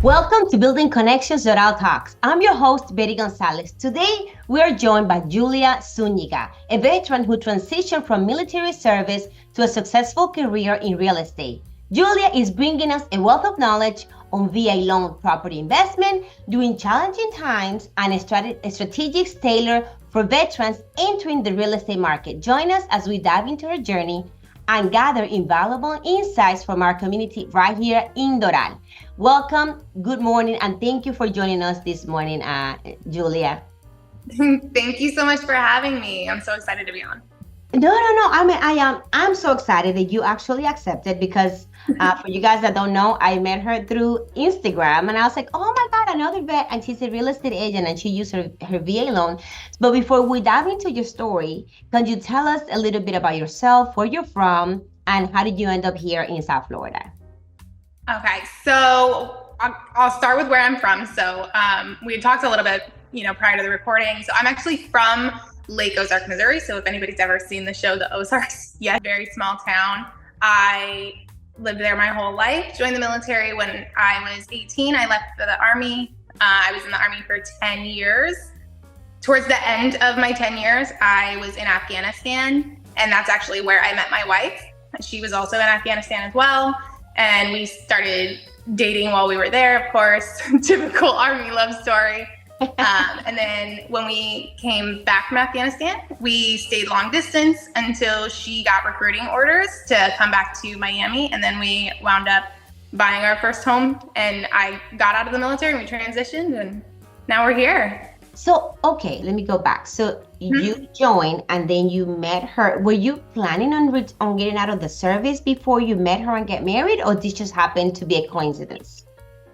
Welcome to Building Connections Doral Talks. I'm your host, Betty Gonzalez. Today, we are joined by Julia Zuniga, a veteran who transitioned from military service to a successful career in real estate. Julia is bringing us a wealth of knowledge on VA loan property investment during challenging times and a strategic tailor for veterans entering the real estate market. Join us as we dive into her journey and gather invaluable insights from our community right here in Doral. Welcome, good morning, and thank you for joining us this morning, Julia. Thank you so much for having me. I'm so excited to be on. No. I'm so excited that you actually accepted because for you guys that don't know, I met her through Instagram and I was like, oh my God, another vet. And she's a real estate agent and she used her VA loan. But before we dive into your story, can you tell us a little bit about yourself, where you're from, and how did you end up here in South Florida? Okay, so I'll start with where I'm from. So we had talked a little bit, prior to the recording. So I'm actually from Lake Ozark, Missouri. So if anybody's ever seen the show, The Ozarks, yeah, very small town. I lived there my whole life, joined the military when I was 18. I left for the Army. I was in the Army for 10 years. Towards the end of my 10 years, I was in Afghanistan. And that's actually where I met my wife. She was also in Afghanistan as well. And we started dating while we were there, of course, typical Army love story. And then when we came back from Afghanistan, we stayed long distance until she got recruiting orders to come back to Miami. And then we wound up buying our first home and I got out of the military and we transitioned and now we're here. So, okay, let me go back. So you joined and then you met her. Were you planning on getting out of the service before you met her and get married, or this just happened to be a coincidence?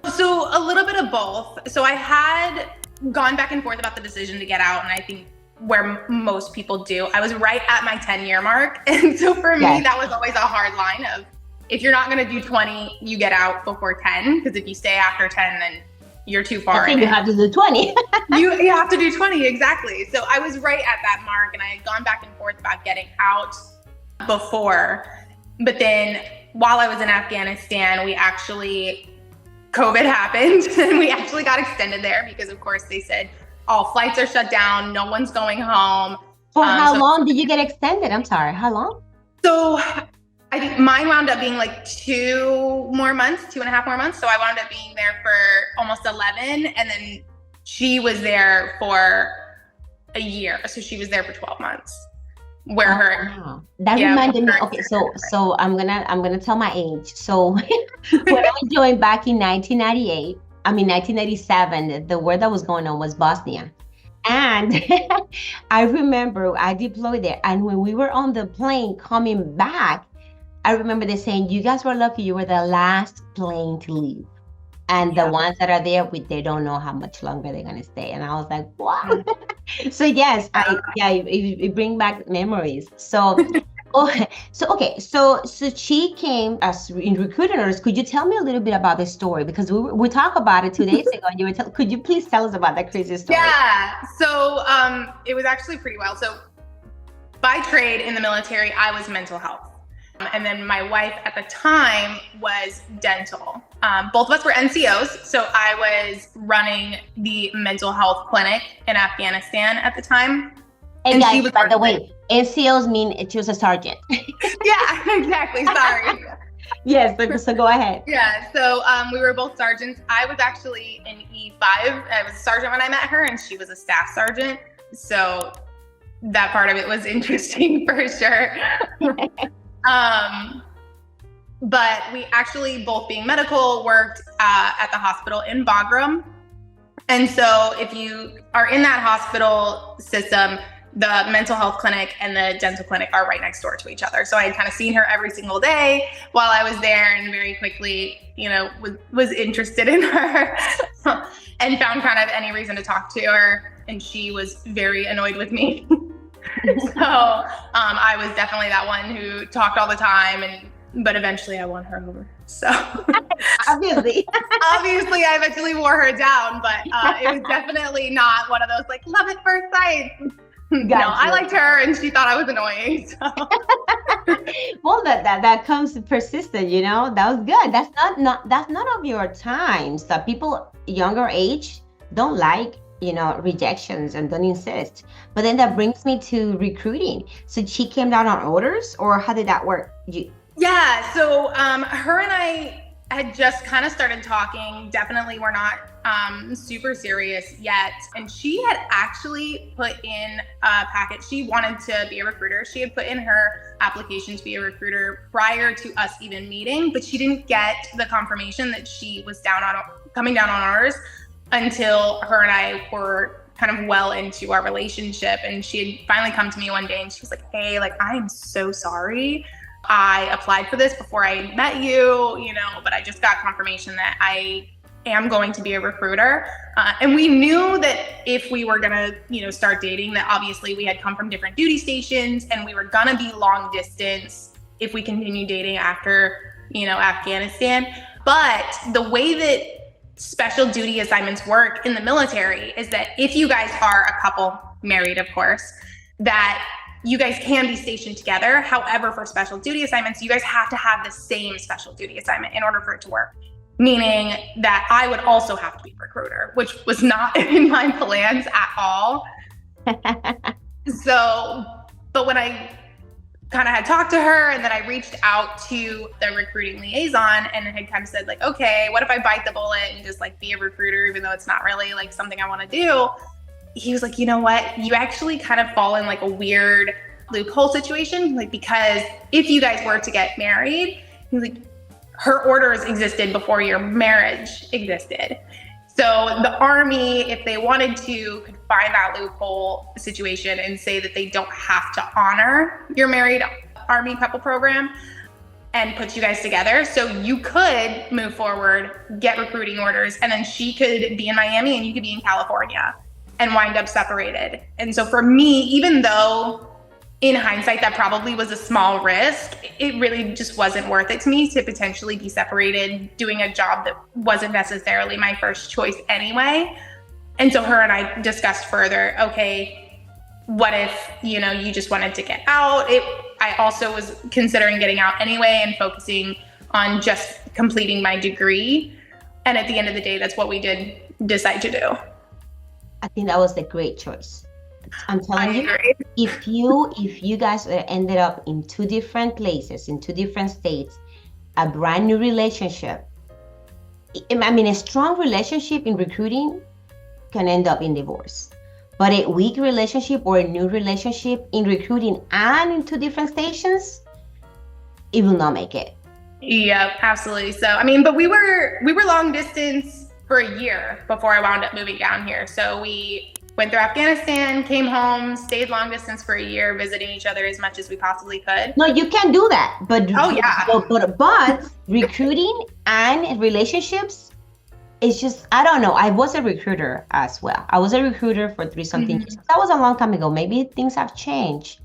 So a little bit of both. So I had gone back and forth about the decision to get out, and I think where most people do, I was right at my 10-year mark. And so for me, that was always a hard line of, if you're not going to do 20, you get out before 10, because if you stay after 10, then you're too far. I think you have to do 20. you have to do 20, exactly. So I was right at that mark and I had gone back and forth about getting out before. But then while I was in Afghanistan, COVID happened and we actually got extended there because of course they said all flights are shut down, no one's going home. For how long did you get extended? I'm sorry, how long? So I think mine wound up being like 2.5 more months. So I wound up being there for almost 11. And then she was there for a year. So she was there for 12 months. Wow. That reminded me. Okay, so I'm gonna tell my age. So when I joined back in 1997, the war that was going on was Bosnia. And I remember I deployed there. And when we were on the plane coming back, I remember they saying, you guys were lucky you were the last plane to leave. And the ones that are there, they don't know how much longer they're going to stay. And I was like, wow. So yes, it brings back memories. So, so she came as in recruiting orders. Could you tell me a little bit about this story? Because we talked about it 2 days ago. And could you please tell us about that crazy story? Yeah, so it was actually pretty wild. So by trade in the military, I was mental health. And then my wife at the time was dental. Both of us were NCOs. So I was running the mental health clinic in Afghanistan at the time. And guys, she was, by the way, NCOs mean she was a sergeant. Yeah, exactly. Sorry. Yes, so go ahead. Yeah, so we were both sergeants. I was actually in E5. I was a sergeant when I met her and she was a staff sergeant. So that part of it was interesting for sure. But we actually, both being medical, worked at the hospital in Bagram. And so if you are in that hospital system, the mental health clinic and the dental clinic are right next door to each other. So I had kind of seen her every single day while I was there and very quickly, was interested in her and found kind of any reason to talk to her. And she was very annoyed with me. So I was definitely that one who talked all the time, but eventually I won her over. So obviously I eventually wore her down, but it was definitely not one of those like love at first sight. No, I liked her and she thought I was annoying. So. Well, that comes persistent, that was good. That's not of your time. So people younger age don't like, rejections and don't insist. But then that brings me to recruiting. So she came down on orders, or how did that work? Yeah, so her and I had just kind of started talking. Definitely we're not super serious yet. And she had actually put in a packet. She wanted to be a recruiter. She had put in her application to be a recruiter prior to us even meeting, but she didn't get the confirmation that she was coming down on ours until her and I were kind of well into our relationship. And she had finally come to me one day and she was like, hey, like, I am so sorry. I applied for this before I met you, but I just got confirmation that I am going to be a recruiter. And we knew that if we were going to, start dating, that obviously we had come from different duty stations and we were going to be long distance if we continue dating after, Afghanistan. But the way that special duty assignments work in the military is that if you guys are a couple, married, of course, that you guys can be stationed together. However, for special duty assignments, you guys have to have the same special duty assignment in order for it to work. Meaning that I would also have to be a recruiter, which was not in my plans at all. But when I kind of had talked to her and then I reached out to the recruiting liaison and had kind of said like, okay, what if I bite the bullet and just like be a recruiter, even though it's not really like something I want to do? He was like, you know what? You actually kind of fall in like a weird loophole situation. Like, because if you guys were to get married, he's like, her orders existed before your marriage existed. So the Army, if they wanted to, could find that loophole situation and say that they don't have to honor your married Army couple program and put you guys together. So you could move forward, get recruiting orders, and then she could be in Miami and you could be in California and wind up separated. And so for me, even though in hindsight that probably was a small risk, it really just wasn't worth it to me to potentially be separated doing a job that wasn't necessarily my first choice anyway. And so her and I discussed further, okay, what if, you just wanted to get out? I also was considering getting out anyway and focusing on just completing my degree. And at the end of the day, that's what we did decide to do. I think that was the great choice. I'm telling you, if you guys ended up in two different places, in two different states, a brand new relationship, a strong relationship in recruiting can end up in divorce. But a weak relationship or a new relationship in recruiting and in two different stations, it will not make it. Yeah, absolutely. So, but we were long distance for a year before I wound up moving down here. So we went through Afghanistan, came home, stayed long distance for a year, visiting each other as much as we possibly could. No, you can do that. But but recruiting and relationships, it's just, I don't know. I was a recruiter as well. I was a recruiter for 3-something years. That was a long time ago. Maybe things have changed.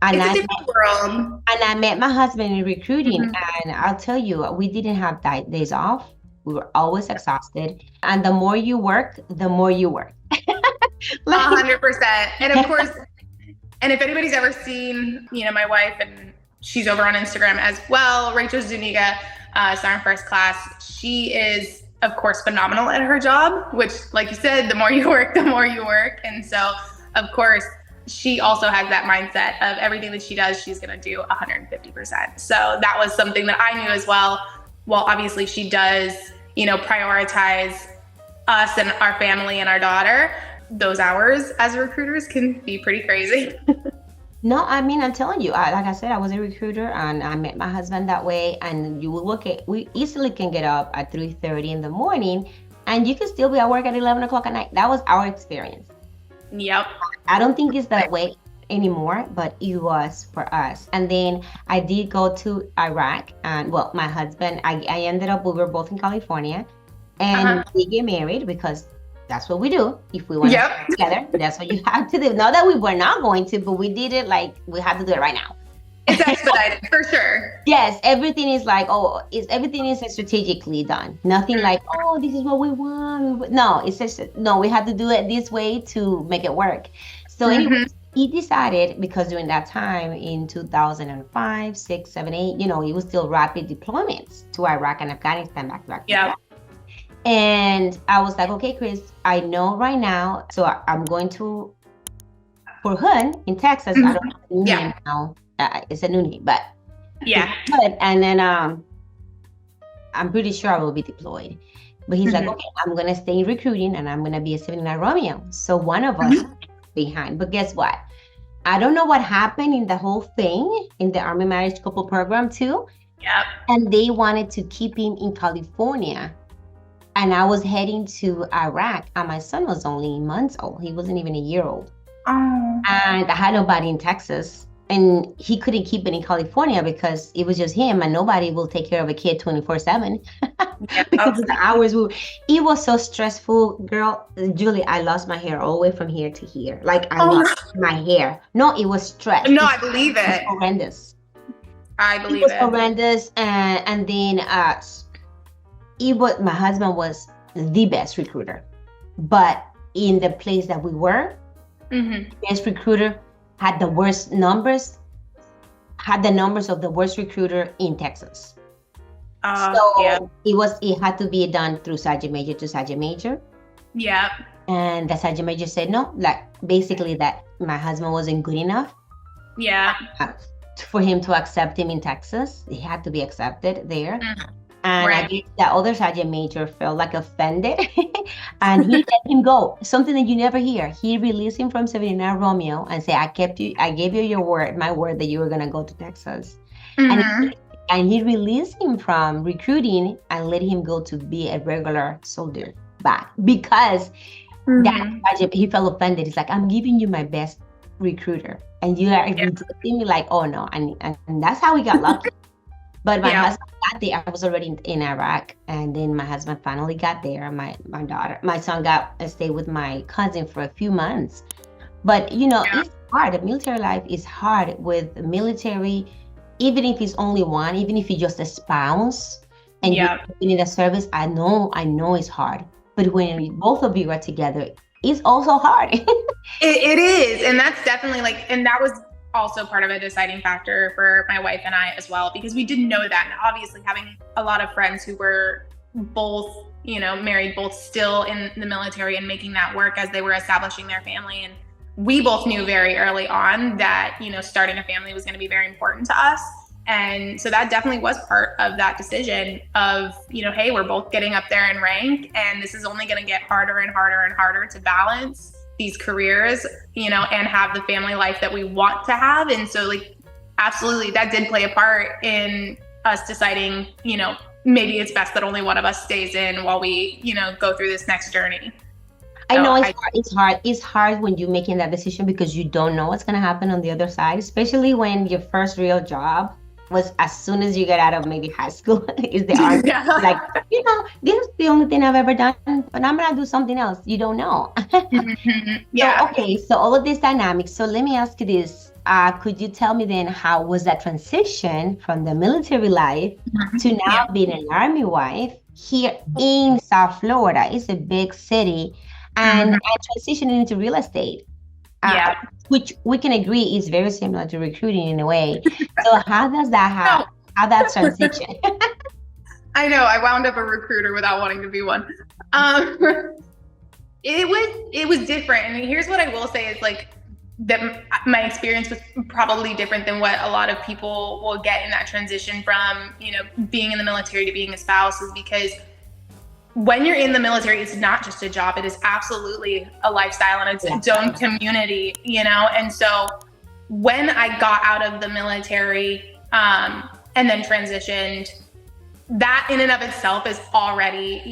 And it's a different world. And I met my husband in recruiting, and I'll tell you, we didn't have days off. We were always exhausted. And the more you work, the more you work. 100%. And of course, and if anybody's ever seen, my wife, and she's over on Instagram as well, Rachel Zuniga, Sergeant First Class, she is, of course, phenomenal at her job, which, like you said, the more you work, the more you work. And so, of course, she also has that mindset of everything that she does, she's going to do 150%. So that was something that I knew as well. Well, obviously she does, prioritize us and our family and our daughter. Those hours as recruiters can be pretty crazy. No, I'm telling you, like I said, I was a recruiter and I met my husband that way. And you will we easily can get up at 3:30 in the morning and you can still be at work at 11 o'clock at night. That was our experience. Yep. I don't think it's that way anymore, but it was for us. And then I did go to Iraq, and my husband, I ended up, we were both in California, and we get married because that's what we do. If we want to get together, that's what you have to do. Not that we were not going to, but we did it like we had to do it right now. It's expedited for sure. Yes, everything is like, everything is strategically done. Nothing like, this is what we want. No, it's just, no, we have to do it this way to make it work. So anyway, he decided, because during that time in 2005, 6, 7, 8, it was still rapid deployments to Iraq and Afghanistan back to back. Yeah. And I was like, okay, Chris, I know right now. So I'm going to, for Hood in Texas, I don't know the new name now. It's a new name, but yeah. And then I'm pretty sure I will be deployed. But he's like, okay, I'm going to stay in recruiting and I'm going to be a 79 Romeo. So one of us behind. But guess what? I don't know what happened in the whole thing in the Army Marriage Couple Program too. Yep. And they wanted to keep him in California. And I was heading to Iraq and my son was only months old. He wasn't even a year old. Oh. And I had nobody in Texas. And he couldn't keep it in California because it was just him and nobody will take care of a kid 24/7 because of the hours. It was so stressful, girl. Julie, I lost my hair all the way from here to here. Like I lost my hair. No, it was stress. No, I believe it. It was horrendous. I believe it. Was horrendous. And then my husband was the best recruiter. But in the place that we were, the best recruiter had the worst numbers, had the numbers of the worst recruiter in Texas. It had to be done through Sergeant Major to Sergeant Major. Yeah. And the Sergeant Major said no, like basically that my husband wasn't good enough. Yeah. For him to accept him in Texas. He had to be accepted there. And right. I guess the other Sergeant Major felt like offended and he let him go. Something that you never hear. He released him from 79 Romeo and said, I gave you your word, my word that you were going to go to Texas. And he released him from recruiting and let him go to be a regular soldier back because he felt offended. He's like, I'm giving you my best recruiter. And you are rejecting me like, oh no. And that's how we got lucky. But my husband got there. I was already in Iraq, and then my husband finally got there. My son got to stay with my cousin for a few months. But it's hard. The military life is hard with the military, even if it's only one, even if you're just a spouse and you're in the service. I know it's hard. But when both of you are together, it's also hard. It is, and that's definitely and that was also part of a deciding factor for my wife and I as well, because we didn't know that. And obviously having a lot of friends who were both, married, both still in the military and making that work as they were establishing their family. And we both knew very early on that, starting a family was going to be very important to us. And so that definitely was part of that decision of, hey, we're both getting up there in rank and this is only going to get harder and harder and harder to balance these careers, and have the family life that we want to have. And so absolutely that did play a part in us deciding, maybe it's best that only one of us stays in while we, go through this next journey. I know it's hard. It's hard when you're making that decision because you don't know what's going to happen on the other side, especially when your first real job was as soon as you get out of maybe high school is the Army. This is the only thing I've ever done, but I'm gonna do something else. You don't know. So all of this dynamics. So let me ask you this. Could you tell me then how was that transition from the military life to now being an Army wife here in South Florida? It's a big city and transitioning into real estate. Which we can agree is very similar to recruiting in a way. So how does that happen? How that transition? I know, I wound up a recruiter without wanting to be one. It was different. And here's what I will say is that my experience was probably different than what a lot of people will get in that transition from, being in the military to being a spouse, is because when you're in the military, it's not just a job, it is absolutely a lifestyle and its own community, And so when I got out of the military and then transitioned, that in and of itself is already,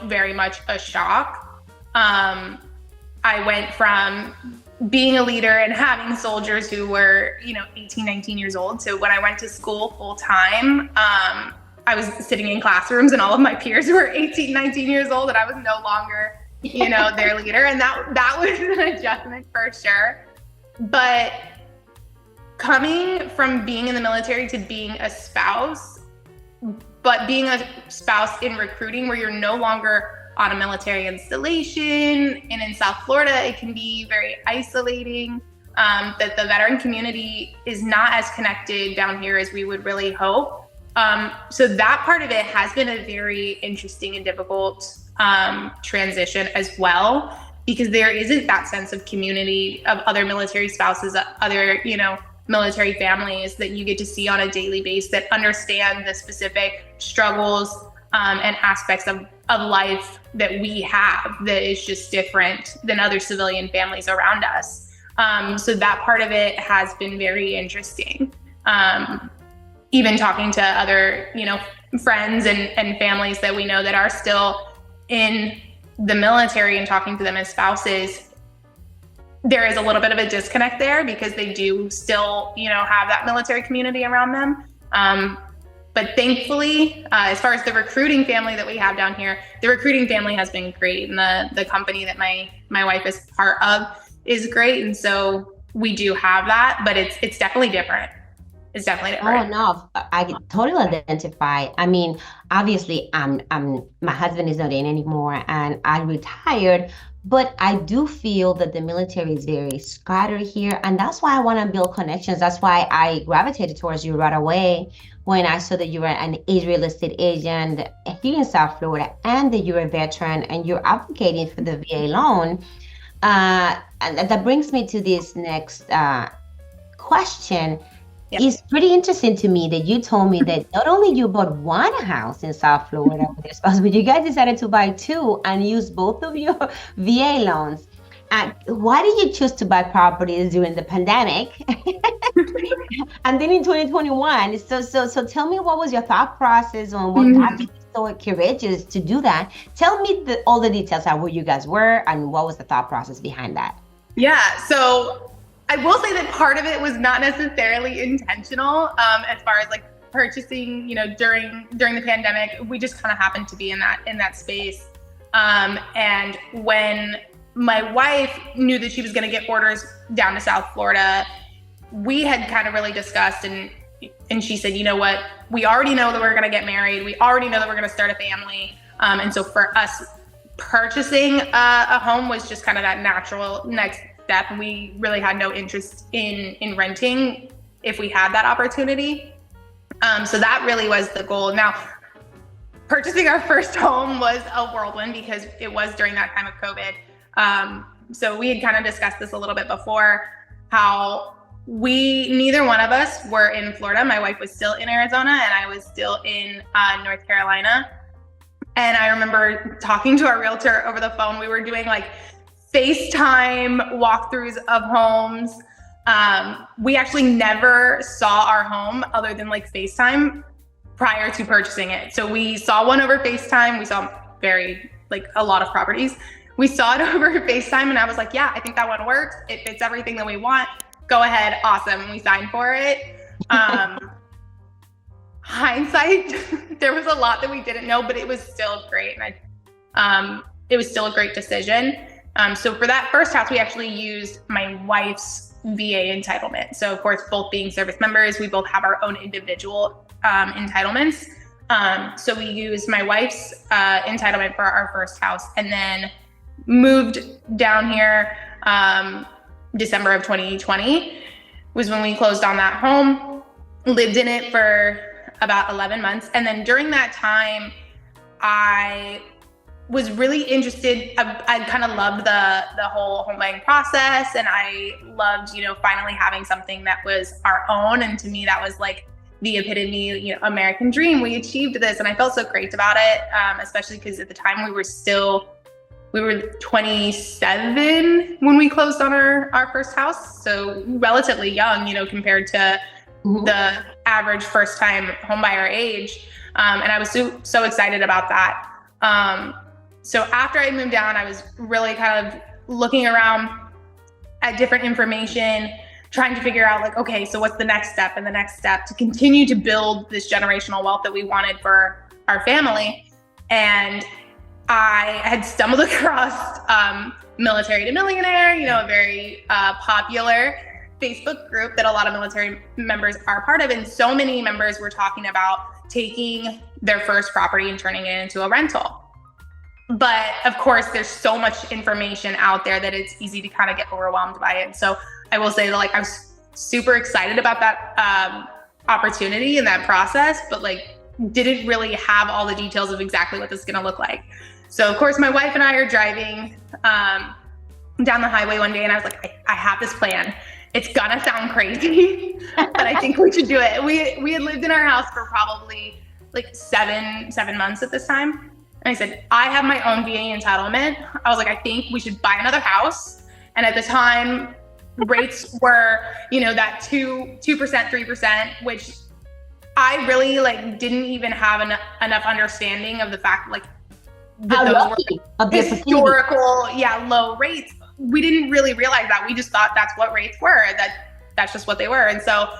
very much a shock. I went from being a leader and having soldiers who were, 18, 19 years old. So when I went to school full time, I was sitting in classrooms and all of my peers were 18, 19 years old and I was no longer, their leader. And that was an adjustment for sure. But coming from being in the military to being a spouse, but being a spouse in recruiting where you're no longer on a military installation, and in South Florida, it can be very isolating. that the veteran community is not as connected down here as we would really hope. So that part of it has been a very interesting and difficult transition as well, because there isn't that sense of community of other military spouses, other, military families that you get to see on a daily basis that understand the specific struggles and aspects of life that we have that is just different than other civilian families around us. So that part of it has been very interesting. Even talking to other, friends and families that we know that are still in the military and talking to them as spouses, there is a little bit of a disconnect there because they do still, have that military community around them. But thankfully, as far as the recruiting family that we have down here, the recruiting family has been great. And the company that my wife is part of is great. And so we do have that, but it's definitely different. It's definitely different. Oh no, I totally identify. I mean, obviously, my husband is not in anymore, and I retired. But I do feel that the military is very scattered here, and that's why I want to build connections. That's why I gravitated towards you right away when I saw that you were an real estate agent here in South Florida, and that you're a veteran and you're advocating for the VA loan. And that brings me to this next question. Yep. It's pretty interesting to me that you told me that not only you bought one house in South Florida with your spouse, but you guys decided to buy two and use both of your VA loans. Why did you choose to buy properties during the pandemic? And then in 2021, so tell me, what was your thought process on what got you so courageous to do that? Tell me all the details of where you guys were and what was the thought process behind that. Yeah, so I will say that part of it was not necessarily intentional, as far as like purchasing, during the pandemic. We just kind of happened to be in that space. And when my wife knew that she was going to get orders down to South Florida, we had kind of really discussed, and she said, you know what, we already know that we're going to get married. We already know that we're going to start a family. And so for us, purchasing a home was just kind of that natural next step. We really had no interest in renting if we had that opportunity. So that really was the goal. Now, purchasing our first home was a whirlwind because it was during that time of COVID. So we had kind of discussed this a little bit before, how neither one of us were in Florida. My wife was still in Arizona and I was still in North Carolina. And I remember talking to our realtor over the phone. We were doing like FaceTime walkthroughs of homes. We actually never saw our home other than like FaceTime prior to purchasing it. So we saw one over FaceTime. We saw a lot of properties. We saw it over FaceTime and I was like, yeah, I think that one works. It fits everything that we want. Go ahead. Awesome. And we signed for it. Hindsight, there was a lot that we didn't know, but it was still great. And it was still a great decision. So for that first house, we actually used my wife's VA entitlement. So of course, both being service members, we both have our own individual entitlements. So we used my wife's entitlement for our first house, and then moved down here December of 2020 was when we closed on that home, lived in it for about 11 months. And then during that time, I was really interested. I kind of loved the whole home buying process, and I loved, finally having something that was our own. And to me, that was like the epitome, American dream. We achieved this, and I felt so great about it, especially because at the time we were 27 when we closed on our first house, so relatively young, compared to the average first-time homebuyer age. And I was so excited about that. So after I moved down, I was really kind of looking around at different information, trying to figure out like, okay, so what's the next step and the next step to continue to build this generational wealth that we wanted for our family. And I had stumbled across Military to Millionaire, a very popular Facebook group that a lot of military members are part of. And so many members were talking about taking their first property and turning it into a rental. But of course, there's so much information out there that it's easy to kind of get overwhelmed by it. So I will say that like I was super excited about that opportunity and that process, but like didn't really have all the details of exactly what this is going to look like. So of course, my wife and I are driving down the highway one day, and I was like, I have this plan. It's gonna sound crazy, but I think we should do it. We had lived in our house for probably like seven months at this time. And I said, I have my own VA entitlement. I was like, I think we should buy another house. And at the time, rates were, you know, that 2%, 3%, which I really like didn't even have enough understanding of the fact like that those were historical, low rates. We didn't really realize that. We just thought that's what rates were, that's just what they were. And so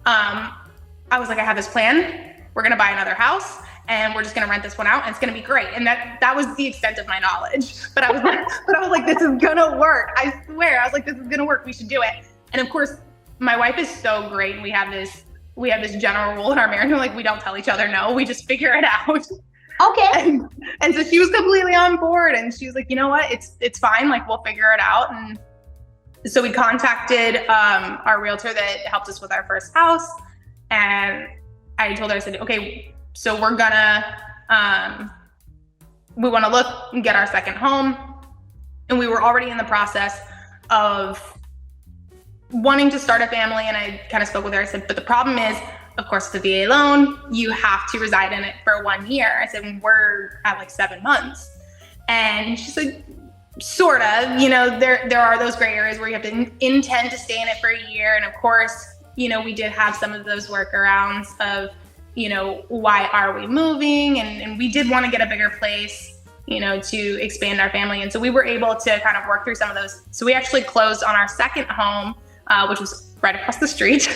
I was like, I have this plan. We're gonna buy another house and we're just gonna rent this one out and it's gonna be great. And that was the extent of my knowledge. But I was like, this is gonna work. I swear. I was like, this is gonna work. We should do it. And of course, my wife is so great. And we have this general rule in our marriage. We're like, we don't tell each other no. We just figure it out. Okay. And so she was completely on board, and she was like, you know what, it's fine, like we'll figure it out. And so we contacted our realtor that helped us with our first house, and I told her, I said, okay, so we're gonna we want to look and get our second home. And we were already in the process of wanting to start a family, and I kind of spoke with her. I said, but the problem is, of course, the VA loan, you have to reside in it for 1 year. I said, we're at like 7 months. And she said, sort of, you know, there are those gray areas where you have to intend to stay in it for a year. And of course, you know, we did have some of those workarounds of, you know, why are we moving? And we did want to get a bigger place, you know, to expand our family. And so we were able to kind of work through some of those. So we actually closed on our second home, which was right across the street.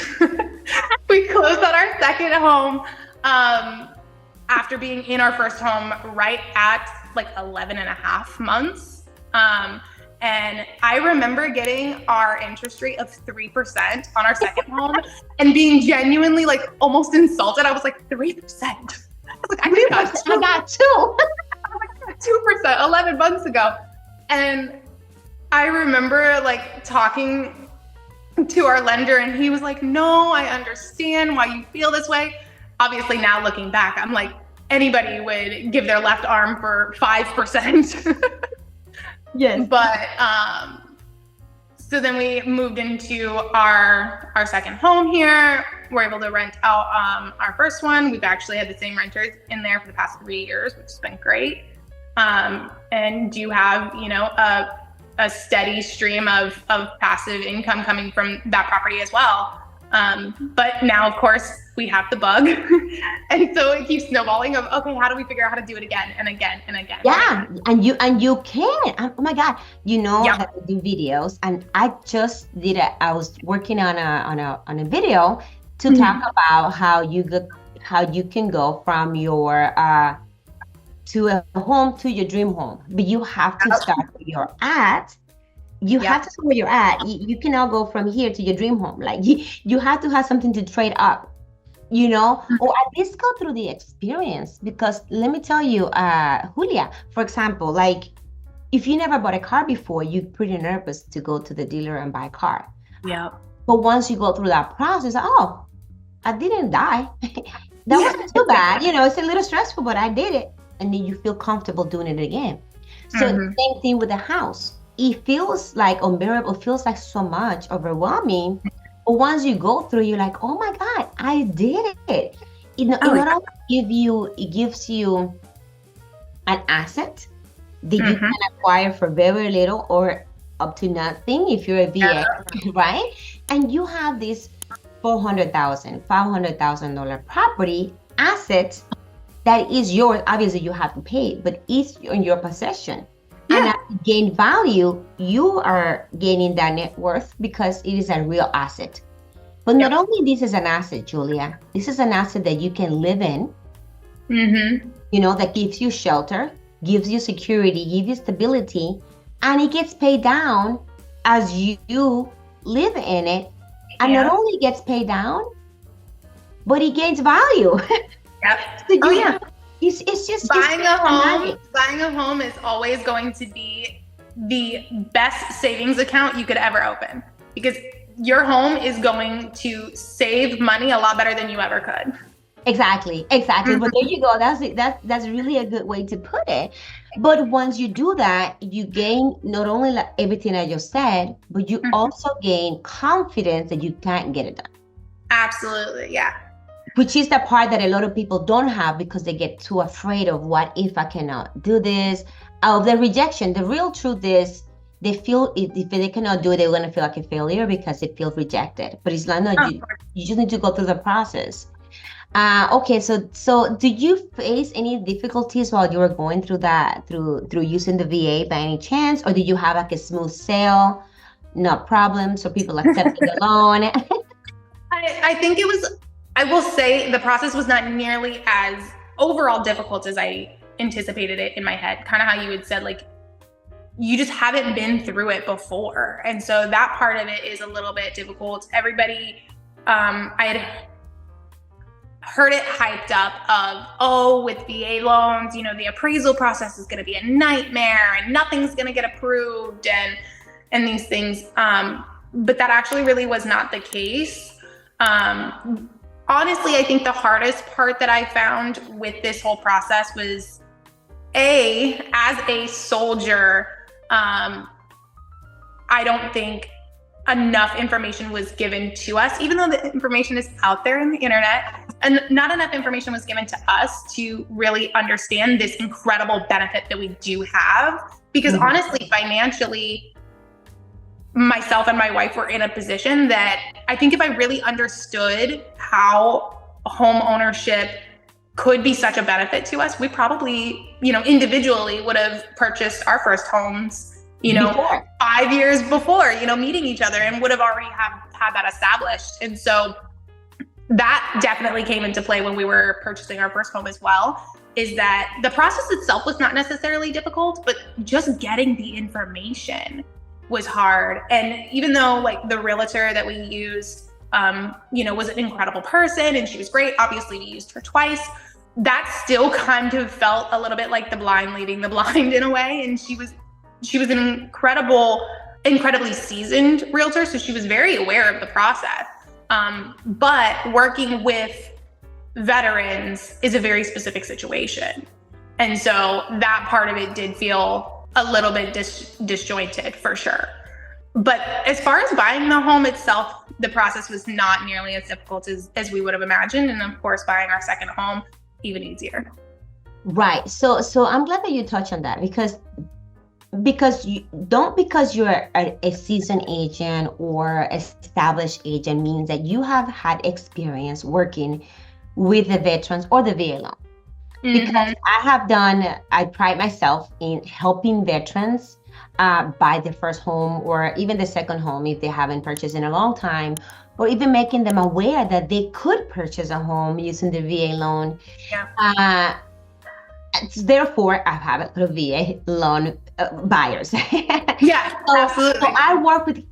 We closed on our second home after being in our first home right at like 11 and a half months. And I remember getting our interest rate of 3% on our second home and being genuinely like almost insulted. I was like, 3%. I was like, I got 2. I got 2% 11 months ago. And I remember like talking to our lender, and he was like, no, I understand why you feel this way. Obviously now looking back, I'm like, anybody would give their left arm for 5%. Yes. But so then we moved into our second home here. We're able to rent out our first one. We've actually had the same renters in there for the past 3 years, which has been great. And do have, you know, a steady stream of passive income coming from that property as well. But now, of course, we have the bug. And so it keeps snowballing of, okay, how do we figure out how to do it again and again and again? Yeah, and you can. Oh my God. You know, I do videos, and I just did it. I was working on a video to talk about how you can go from your to a home to your dream home, but you have to start where you're at. You have to start where you're at. You cannot go from here to your dream home. Like you have to have something to trade up, you know, or at least go through the experience. Because let me tell you, Julia, for example, like if you never bought a car before, you're pretty nervous to go to the dealer and buy a car. Yeah. But once you go through that process, oh, I didn't die. That wasn't too bad. You know, it's a little stressful, but I did it. And then you feel comfortable doing it again. So same thing with the house. It feels like unbearable, it feels like so much overwhelming. But once you go through, you're like, oh my God, I did it. It gives you an asset that you can acquire for very little or up to nothing if you're a VA, right? And you have this $400,000, $500,000 property asset that is yours. Obviously, you have to pay it, but it's in your possession. Yeah. And as you gain value, you are gaining that net worth because it is a real asset. But not only this is an asset, Julia, this is an asset that you can live in, you know, that gives you shelter, gives you security, gives you stability, and it gets paid down as you live in it. And not only gets paid down, but it gains value. Yep. So It's just buying a home is always going to be the best savings account you could ever open, because your home is going to save money a lot better than you ever could. Exactly. Mm-hmm. But there you go. That's really a good way to put it. But once you do that, you gain not only like everything I just said, but you also gain confidence that you can get it done. Absolutely, yeah. Which is the part that a lot of people don't have because they get too afraid of what if I cannot do this, of the rejection. The real truth is they feel if they cannot do it, they're going to feel like a failure because they feel rejected. But it's like, no, you just need to go through the process. Okay, so did you face any difficulties while you were going through that, through using the VA by any chance, or did you have like a smooth sale, no problems, or people accepted the loan? I think it was, I will say the process was not nearly as overall difficult as I anticipated it in my head. Kind of how you had said, like, you just haven't been through it before. And so that part of it is a little bit difficult. Everybody, I had heard it hyped up of, oh, with VA loans, you know, the appraisal process is going to be a nightmare and nothing's going to get approved and these things. But that actually really was not the case. Honestly, I think the hardest part that I found with this whole process was, as a soldier, I don't think enough information was given to us, even though the information is out there in the internet, and not enough information was given to us to really understand this incredible benefit that we do have. Because honestly, financially, myself and my wife were in a position that I think if I really understood how home ownership could be such a benefit to us, we probably, you know, individually would have purchased our first homes, you know, 5 years before, you know, meeting each other, and would have already had that established. And so that definitely came into play when we were purchasing our first home as well, is that the process itself was not necessarily difficult, but just getting the information was hard. And even though like the realtor that we used, you know, was an incredible person and she was great, obviously we used her twice, that still kind of felt a little bit like the blind leading the blind in a way. And she was an incredibly seasoned realtor, so she was very aware of the process. But working with veterans is a very specific situation. And so that part of it did feel a little bit disjointed for sure. But as far as buying the home itself, the process was not nearly as difficult as we would have imagined. And of course, buying our second home, even easier. Right. So I'm glad that you touched on that, because you're a seasoned agent or established agent means that you have had experience working with the veterans or the VA loan. Because I pride myself in helping veterans buy the first home or even the second home if they haven't purchased in a long time, or even making them aware that they could purchase a home using the VA loan. Yeah. Therefore, I have a lot of VA loan buyers. Yeah, absolutely. So I work with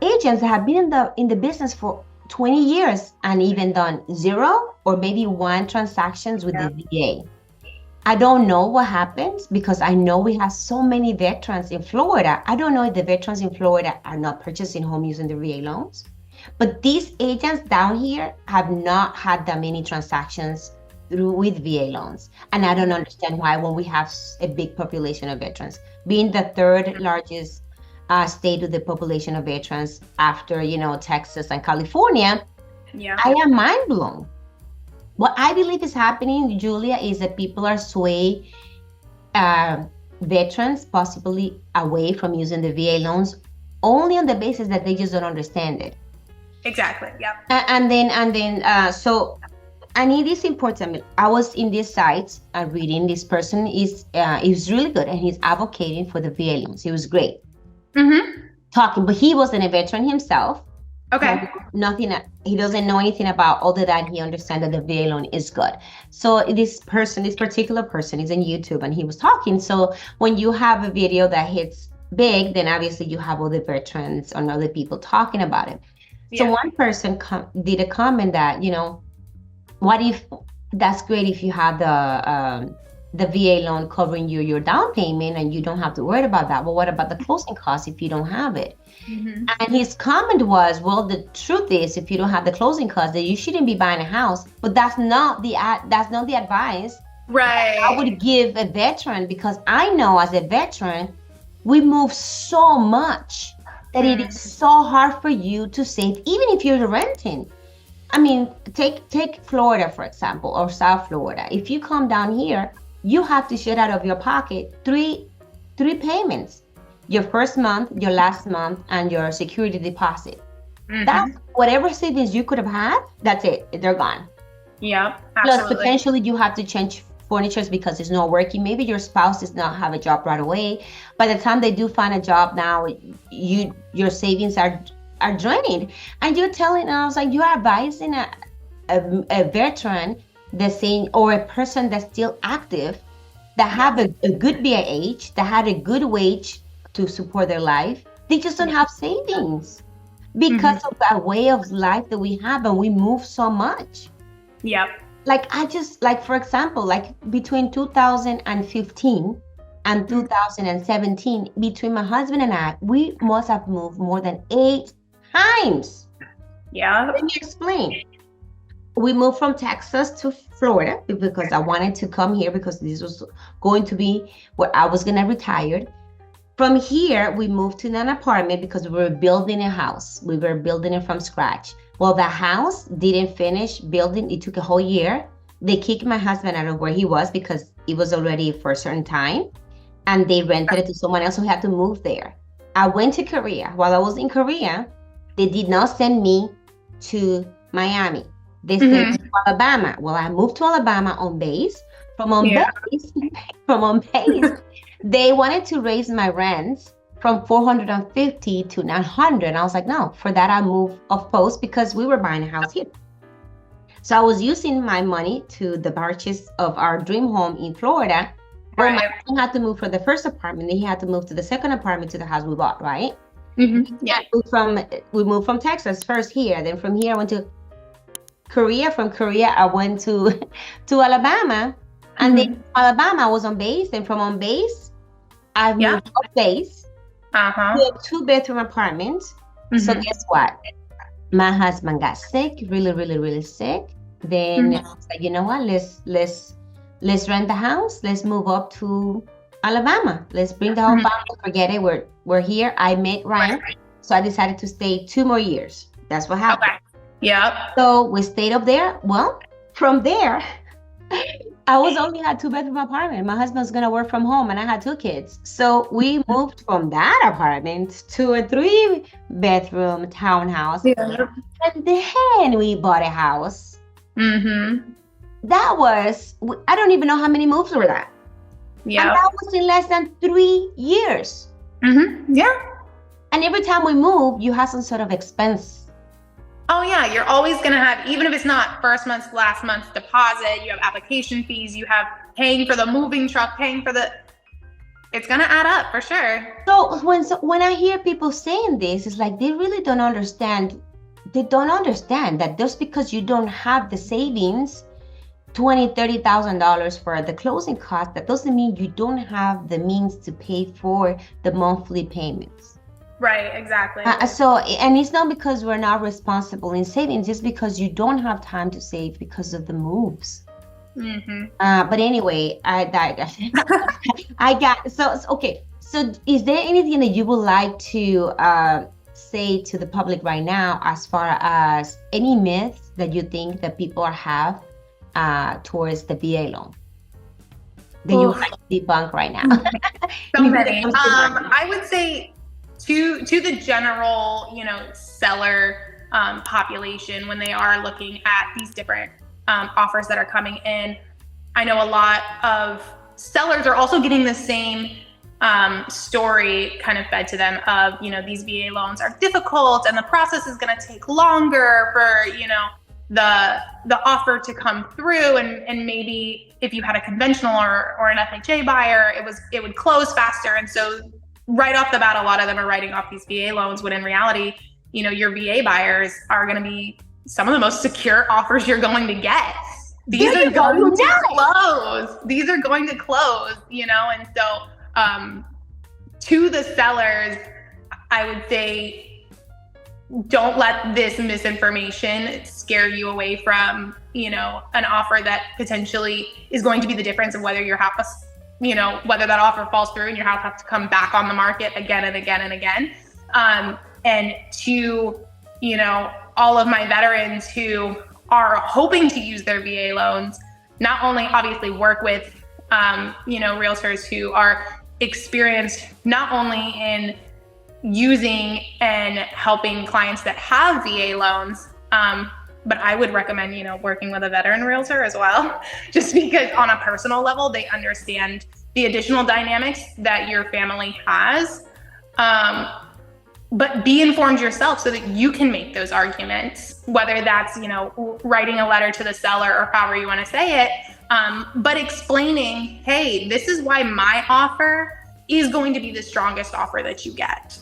agents that have been in the business for 20 years and even done 0 or maybe 1 transactions with the VA. I don't know what happens because I know we have so many veterans in Florida. I don't know if the veterans in Florida are not purchasing home using the VA loans, but these agents down here have not had that many transactions with VA loans. And I don't understand why, when we have a big population of veterans, being the 3rd largest state with the population of veterans after, you know, Texas and California. Yeah, I am mind blown. What I believe is happening, Julia, is that people are swaying veterans possibly away from using the VA loans only on the basis that they just don't understand it. Exactly. Yeah. And then so. And it is important. I was in this site reading. This person is really good, and he's advocating for the VA loans. He was great talking, but he wasn't a veteran himself. Okay. He doesn't know anything about, other than he understands that the VA loan is good. So this particular person is on YouTube, and he was talking. So when you have a video that hits big, then obviously you have other veterans and other people talking about it. Yeah. So one person did a comment that, you know, what if that's great if you have the VA loan covering your down payment and you don't have to worry about that. But what about the closing costs if you don't have it? And his comment was, well, the truth is, if you don't have the closing costs, then you shouldn't be buying a house. But that's not the advice Right. I would give a veteran, because I know as a veteran, we move so much that it is so hard for you to save, even if you're renting. I mean, take Florida, for example, or South Florida. If you come down here, you have to shut out of your pocket three payments: your first month, your last month, and your security deposit. That's whatever savings you could have had, that's it. They're gone. Yeah, absolutely. Plus, potentially you have to change furniture because it's not working. Maybe your spouse does not have a job right away. By the time they do find a job now, your savings are drained. And you're telling us, like, you're advising a veteran that's saying, or a person that's still active, that have a good BIH, that had a good wage to support their life. They just don't have savings because of that way of life that we have, and we move so much. Yep. Like for example, like between 2015 and 2017, between my husband and I, we must have moved more than 8 times. Yeah. Let me explain. We moved from Texas to Florida because I wanted to come here because this was going to be where I was going to retire. From here, we moved to an apartment because we were building a house. We were building it from scratch. Well, the house didn't finish building. It took a whole year. They kicked my husband out of where he was because it was already for a certain time. And they rented it to someone else who had to move there. I went to Korea. While I was in Korea, they did not send me to Miami. They sent me to Alabama. Well, I moved to Alabama on base. From on base, they wanted to raise my rent from $450 to $900. And I was like, no, for that I moved off post because we were buying a house here. So I was using my money to the purchase of our dream home in Florida. Where my husband had to move from the first apartment, then he had to move to the second apartment to the house we bought, right? Yeah. We moved from Texas first here. Then from here I went to Korea. From Korea I went to Alabama. And then Alabama I was on base. And from on base, I moved off base to a 2-bedroom apartment. So guess what? My husband got sick, really, really, really sick. Then I was like, you know what? Let's rent the house. Let's move up to Alabama. Let's bring the whole family. Forget it. We're here. I made rent, so I decided to stay 2 more years. That's what happened. Okay. Yep. So we stayed up there. Well, from there, I was only had 2-bedroom apartment. My husband's gonna work from home, and I had 2 kids. So we moved from that apartment to a 3-bedroom townhouse, and then we bought a house. That was, I don't even know how many moves were that. Yeah. And that was in less than 3 years. Yeah. And every time we move, you have some sort of expense. Oh yeah, you're always gonna have, even if it's not first month's, last month's deposit, you have application fees, you have paying for the moving truck, it's gonna add up for sure. So when I hear people saying this, it's like they really don't understand. They don't understand that just because you don't have the savings, $20,000, $30,000 for the closing cost, that doesn't mean you don't have the means to pay for the monthly payments. Right, exactly. And it's not because we're not responsible in savings, it's because you don't have time to save because of the moves. But anyway, I digress. Okay. So is there anything that you would like to say to the public right now as far as any myths that you think that people have towards the VA loan that you would like to debunk right now? So many. I would say to the general, seller population, when they are looking at these different offers that are coming in, I know a lot of sellers are also getting the same story kind of fed to them of, these VA loans are difficult and the process is going to take longer for, the offer to come through, and maybe if you had a conventional or an FHA buyer, it would close faster. And so right off the bat, a lot of them are writing off these VA loans, when in reality, your VA buyers are going to be some of the most secure offers you're going to get. these are going to close. These are going to close, and so to the sellers, I would say, don't let this misinformation scare you away from, an offer that potentially is going to be the difference of whether your house, whether that offer falls through and your house has to come back on the market again and again and again. And to, all of my veterans who are hoping to use their VA loans, not only obviously work with, realtors who are experienced not only in using and helping clients that have VA loans, but I would recommend, working with a veteran realtor as well, just because on a personal level, they understand the additional dynamics that your family has. But be informed yourself so that you can make those arguments, whether that's, writing a letter to the seller or however you want to say it, but explaining, hey, this is why my offer is going to be the strongest offer that you get.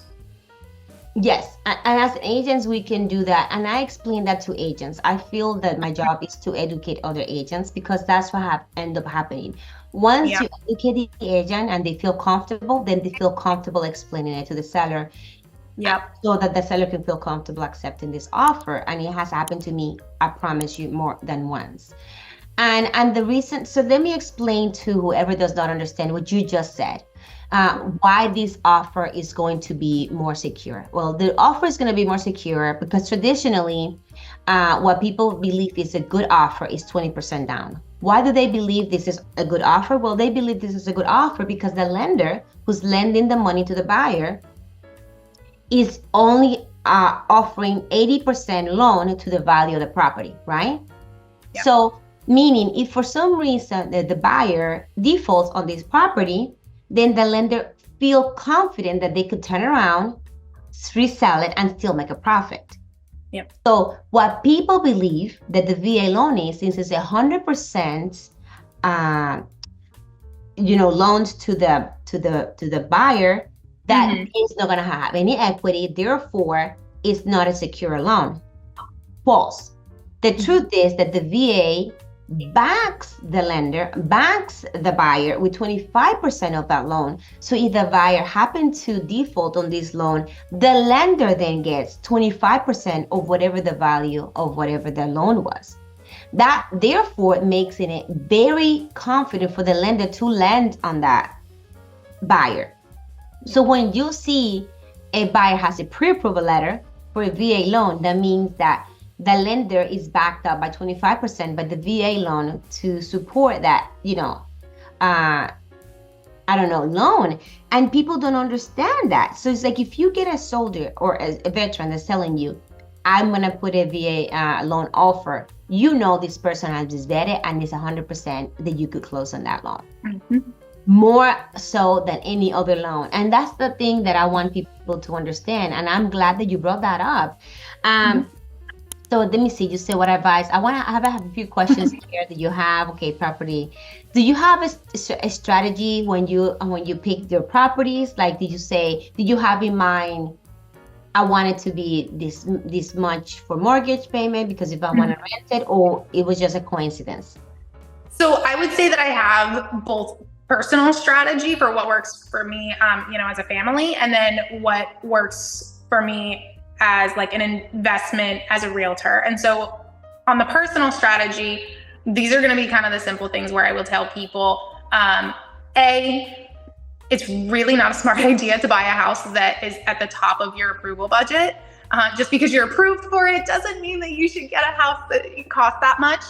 Yes, and as agents, we can do that. And I explain that to agents. I feel that my job is to educate other agents because that's what end up happening. Once you educate the agent and they feel comfortable, then they feel comfortable explaining it to the seller. So that the seller can feel comfortable accepting this offer. And it has happened to me, I promise you, more than once. And the reason, so let me explain to whoever does not understand what you just said. Why this offer is going to be more secure. Well, the offer is going to be more secure because traditionally, what people believe is a good offer is 20% down. Why do they believe this is a good offer? Well, they believe this is a good offer because the lender who's lending the money to the buyer is only offering 80% loan to the value of the property, right? Yeah. So meaning if for some reason the buyer defaults on this property, then the lender feel confident that they could turn around, resell it, and still make a profit. Yep. So what people believe that the VA loan is, since it's 100%, loans to the buyer, that is not going to have any equity. Therefore, it's not a secure loan. False. The truth is that the VA backs the lender, backs the buyer with 25% of that loan. So if the buyer happened to default on this loan, the lender then gets 25% of whatever the value of whatever the loan was. That therefore makes it very confident for the lender to lend on that buyer. So when you see a buyer has a pre-approval letter for a VA loan, that means that the lender is backed up by 25% by the VA loan to support that, loan. And people don't understand that. So it's like if you get a soldier or a veteran that's telling you, I'm going to put a VA loan offer, this person has this vetted and it's 100% that you could close on that loan. Mm-hmm. More so than any other loan. And that's the thing that I want people to understand. And I'm glad that you brought that up. So let me see, you say what advice. I have a few questions here that you have. Okay, property. Do you have a strategy when you pick your properties? Like, did you have in mind, I want it to be this much for mortgage payment because if I want to rent it, or it was just a coincidence? So I would say that I have both personal strategy for what works for me, as a family, and then what works for me as like an investment as a realtor. And so on the personal strategy, these are going to be kind of the simple things where I will tell people, it's really not a smart idea to buy a house that is at the top of your approval budget. Just because you're approved for it doesn't mean that you should get a house that costs that much.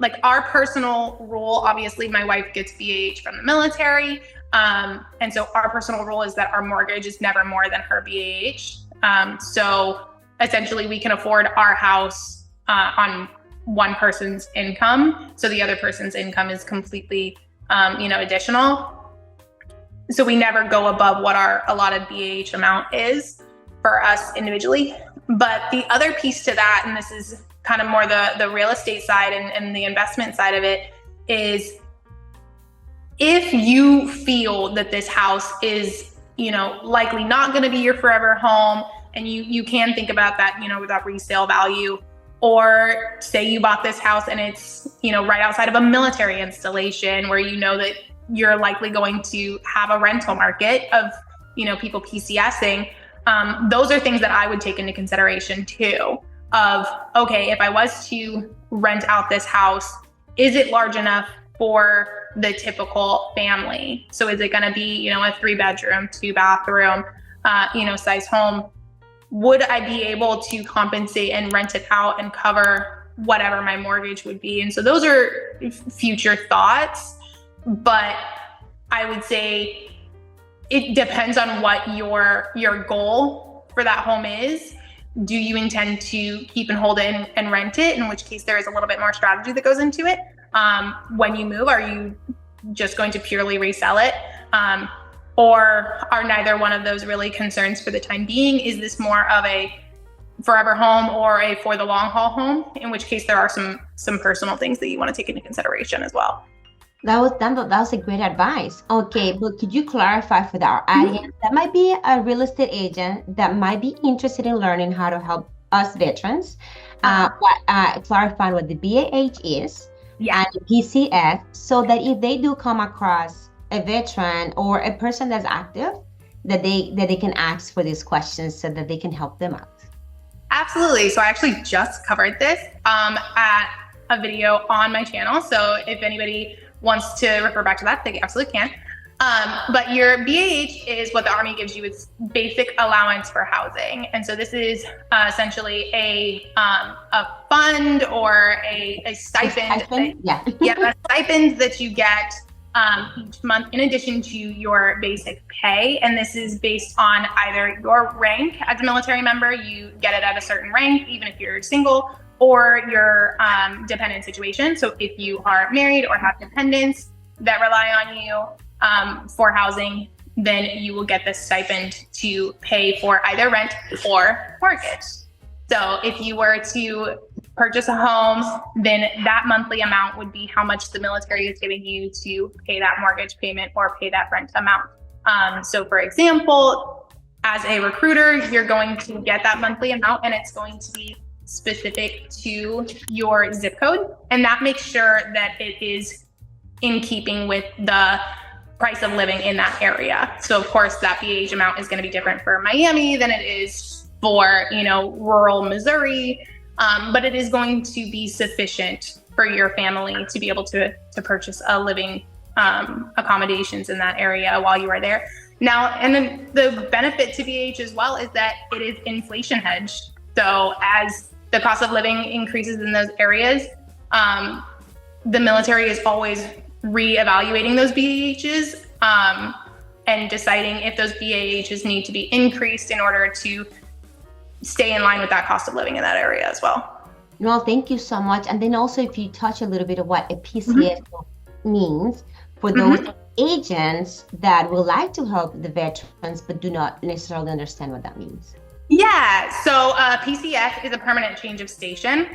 Like our personal rule, obviously my wife gets BAH from the military. And so our personal rule is that our mortgage is never more than her BAH. So essentially we can afford our house on one person's income. So the other person's income is completely, additional. So we never go above what our allotted BAH amount is for us individually. But the other piece to that, and this is kind of more the real estate side and the investment side of it, is if you feel that this house is likely not going to be your forever home, and you can think about that, that resale value. Or say you bought this house and it's, right outside of a military installation where you know that you're likely going to have a rental market of, people PCSing. Those are things that I would take into consideration too, of, okay, if I was to rent out this house, is it large enough for the typical family? So is it going to be, a 3-bedroom, 2-bathroom, size home? Would I be able to compensate and rent it out and cover whatever my mortgage would be? And so those are future thoughts, but I would say it depends on what your goal for that home is. Do you intend to keep and hold it and rent it? In which case there is a little bit more strategy that goes into it. When you move, are you just going to purely resell it? Or are neither one of those really concerns for the time being? Is this more of a forever home or a for the long haul home? In which case there are some personal things that you want to take into consideration as well. That was a great advice. Okay, but could you clarify for our audience that might be a real estate agent that might be interested in learning how to help us veterans, clarifying what the BAH is and the PCS, so that if they do come across a veteran or a person that's active, that they can ask for these questions so that they can help them out. Absolutely. So I actually just covered this at a video on my channel. So if anybody wants to refer back to that, they absolutely can. But your BAH is what the Army gives you. It's basic allowance for housing. And so this is essentially a fund or a stipend. A stipend that you get each month in addition to your basic pay. And this is based on either your rank as a military member, you get it at a certain rank, even if you're single, or your dependent situation. So if you are married or have dependents that rely on you for housing, then you will get this stipend to pay for either rent or mortgage. So if you were to purchase a home, then that monthly amount would be how much the military is giving you to pay that mortgage payment or pay that rent amount. So for example, as a recruiter, you're going to get that monthly amount and it's going to be specific to your zip code. And that makes sure that it is in keeping with the price of living in that area. So of course that BAH amount is going to be different for Miami than it is for, rural Missouri. But it is going to be sufficient for your family to be able to purchase a living accommodations in that area while you are there. Now, and then the benefit to BAH as well is that it is inflation hedged. So as the cost of living increases in those areas, the military is always reevaluating those BAHs and deciding if those BAHs need to be increased in order to stay in line with that cost of living in that area as well. Well, thank you so much. And then also if you touch a little bit of what a PCS means for those agents that would like to help the veterans but do not necessarily understand what that means. Yeah, so PCS is a permanent change of station,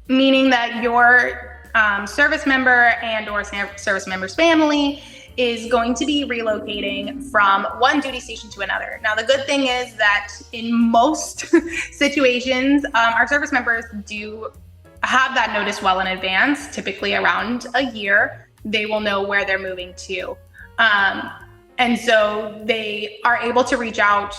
meaning that your service member and or service member's family is going to be relocating from one duty station to another. Now, the good thing is that in most situations, our service members do have that notice well in advance, typically around a year. They will know where they're moving to. And so they are able to reach out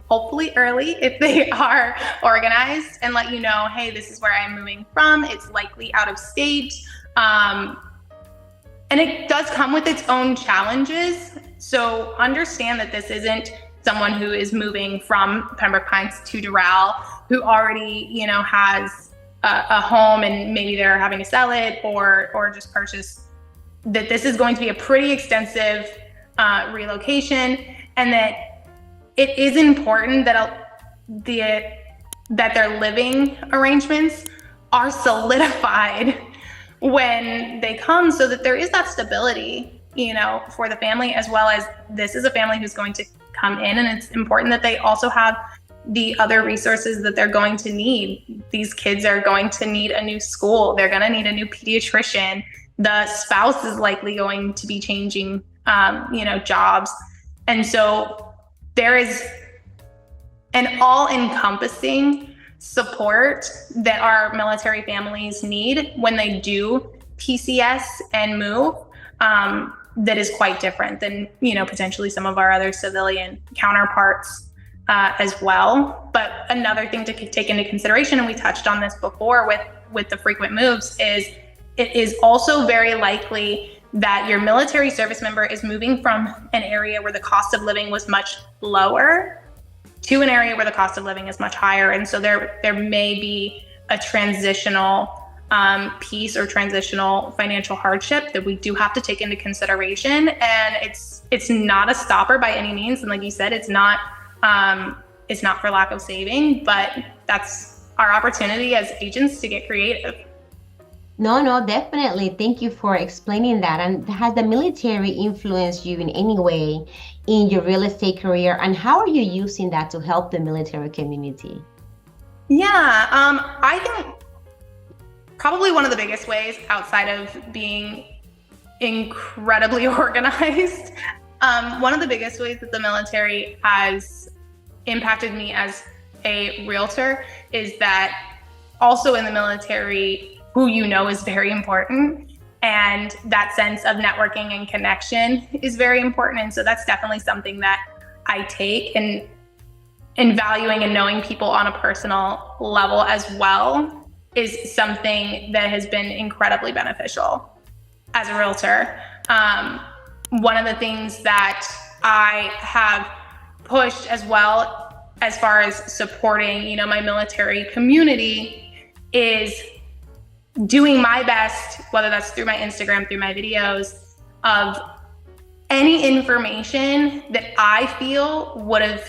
hopefully early if they are organized and let you know, hey, this is where I'm moving from. It's likely out of state. And it does come with its own challenges. So understand that this isn't someone who is moving from Pembroke Pines to Doral, who already, has a home and maybe they're having to sell it or just purchase. That this is going to be a pretty extensive relocation, and that it is important that their living arrangements are solidified when they come, so that there is that stability, for the family, as well as this is a family who's going to come in, and it's important that they also have the other resources that they're going to need. These kids are going to need a new school. They're going to need a new pediatrician. The spouse is likely going to be changing, jobs. And so there is an all-encompassing support that our military families need when they do PCS and move, that is quite different than, potentially some of our other civilian counterparts as well. But another thing to take into consideration, and we touched on this before with the frequent moves, is it is also very likely that your military service member is moving from an area where the cost of living was much lower to an area where the cost of living is much higher. And so there may be a transitional piece or transitional financial hardship that we do have to take into consideration. And it's not a stopper by any means. And like you said, it's not for lack of saving, but that's our opportunity as agents to get creative. No, definitely. Thank you for explaining that. And has the military influenced you in any way in your real estate career? And how are you using that to help the military community? Yeah, I think probably one of the biggest ways, outside of being incredibly organized, one of the biggest ways that the military has impacted me as a realtor is that also in the military, who is very important. And that sense of networking and connection is very important. And so that's definitely something that I take, and valuing and knowing people on a personal level as well is something that has been incredibly beneficial as a realtor. One of the things that I have pushed as well, as far as supporting, my military community, is doing my best, whether that's through my Instagram, through my videos, of any information that I feel would have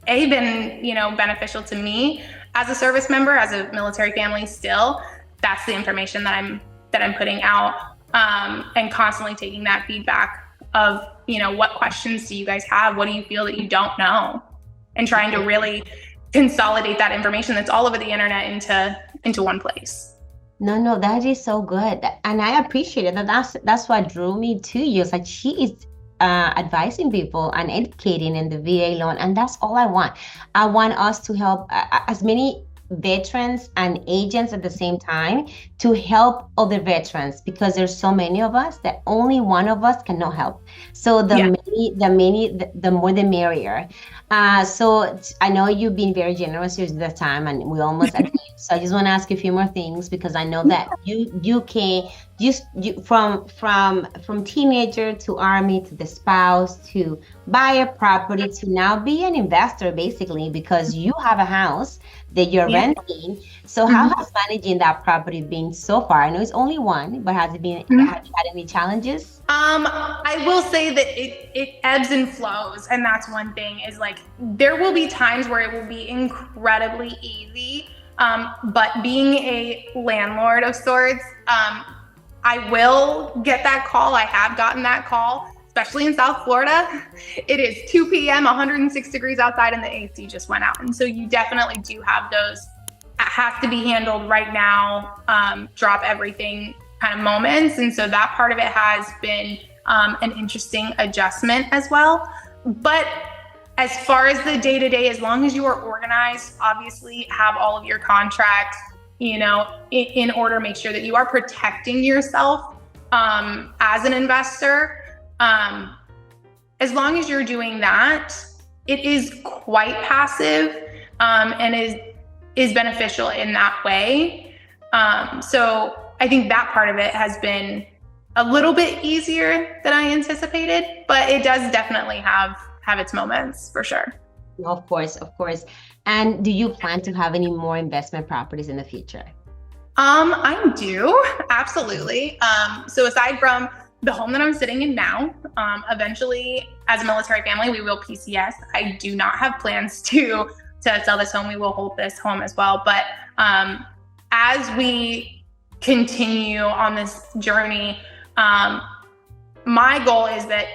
been, beneficial to me as a service member, as a military family still. That's the information that I'm putting out, and constantly taking that feedback of, what questions do you guys have? What do you feel that you don't know? And trying to really consolidate that information that's all over the internet into one place. No, that is so good. And I appreciate it. That's what drew me to you. It's like she is advising people and educating in the VA loan. And that's all I want. I want us to help as many veterans and agents at the same time to help other veterans, because there's so many of us that only one of us cannot help. So the more the merrier. So I know you've been very generous with the time, and we almost agree. So I just want to ask you a few more things, because I know that you can from teenager to army to the spouse to buy a property to now be an investor, basically, because you have a house that you're renting. So how has managing that property been so far? I know it's only one, but have you had any challenges? I will say that it ebbs and flows. And that's one thing, is like, there will be times where it will be incredibly easy. But being a landlord of sorts, I will get that call. I have gotten that call, especially in South Florida. It is 2 p.m., 106 degrees outside, and the AC just went out. And so you definitely do have those have to be handled right now, drop everything kind of moments. And so that part of it has been an interesting adjustment as well. But as far as the day-to-day, as long as you are organized, obviously have all of your contracts, in order, make sure that you are protecting yourself as an investor. As long as you're doing that, it is quite passive and is beneficial in that way. So I think that part of it has been a little bit easier than I anticipated, but it does definitely have its moments for sure. Of course. And do you plan to have any more investment properties in the future? I do, absolutely. So aside from the home that I'm sitting in now, eventually as a military family, we will PCS. I do not have plans to sell this home. We will hold this home as well. But as we continue on this journey, my goal is that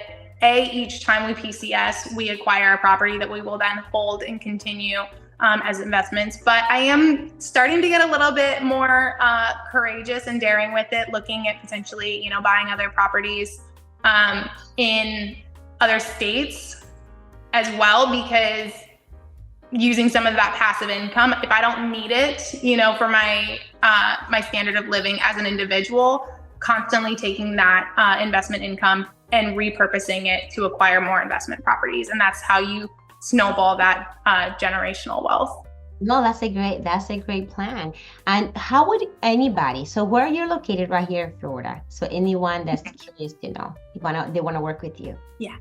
each time we PCS, we acquire a property that we will then hold and continue as investments. But I am starting to get a little bit more courageous and daring with it, looking at potentially, buying other properties in other states as well, because using some of that passive income. If I don't need it, for my my standard of living as an individual, constantly taking that investment income and repurposing it to acquire more investment properties. And that's how you snowball that generational wealth. No, that's a great plan. And how would anybody, so where you're located right here in Florida, so anyone that's curious to know, they want to work with you? Yeah.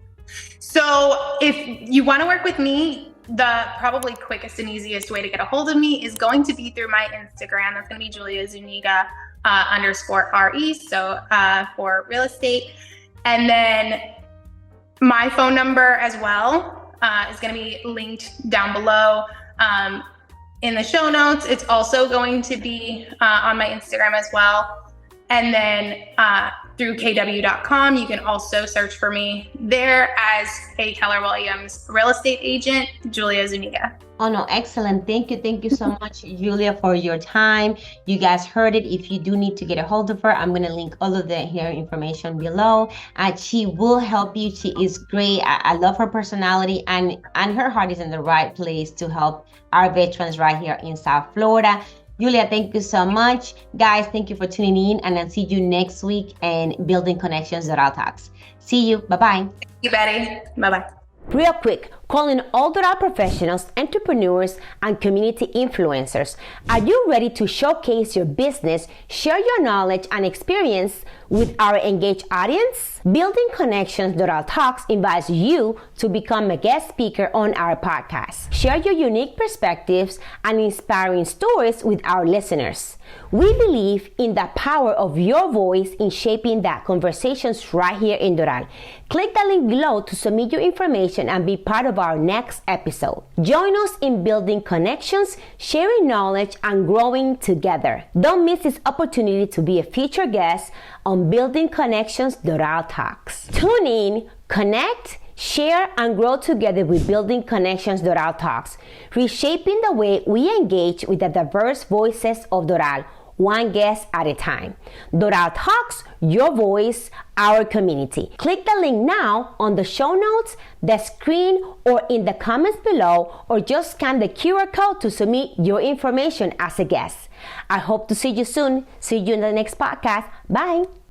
So if you want to work with me, the probably quickest and easiest way to get a hold of me is going to be through my Instagram. That's going to be Julia Zuniga _RE. So for real estate. And then my phone number as well is going to be linked down below in the show notes. It's also going to be on my Instagram as well. And then through kw.com, you can also search for me there as a Keller Williams real estate agent, Julia Zuniga. Oh no, excellent. Thank you so much, Julia, for your time. You guys heard it. If you do need to get a hold of her, I'm going to link all of her information below. And she will help you. She is great. I love her personality, and her heart is in the right place to help our veterans right here in South Florida. Julia, thank you so much. Guys, thank you for tuning in, and I'll see you next week in Building Connections Doral Talks. See you. Bye-bye. Thank you, Betty. Bye-bye. Real quick, calling all Doral professionals, entrepreneurs, and community influencers. Are you ready to showcase your business, share your knowledge and experience with our engaged audience? Building Connections Doral Talks invites you to become a guest speaker on our podcast. Share your unique perspectives and inspiring stories with our listeners. We believe in the power of your voice in shaping the conversations right here in Doral. Click the link below to submit your information and be part of our next episode. Join us in building connections, sharing knowledge, and growing together. Don't miss this opportunity to be a featured guest on Building Connections Doral Talks. Tune in, connect, share, and grow together with Building Connections Doral Talks, reshaping the way we engage with the diverse voices of Doral, one guest at a time. Doral Talks, your voice, our community. Click the link now on the show notes, the screen, or in the comments below, or just scan the QR code to submit your information as a guest. I hope to see you soon. See you in the next podcast. Bye.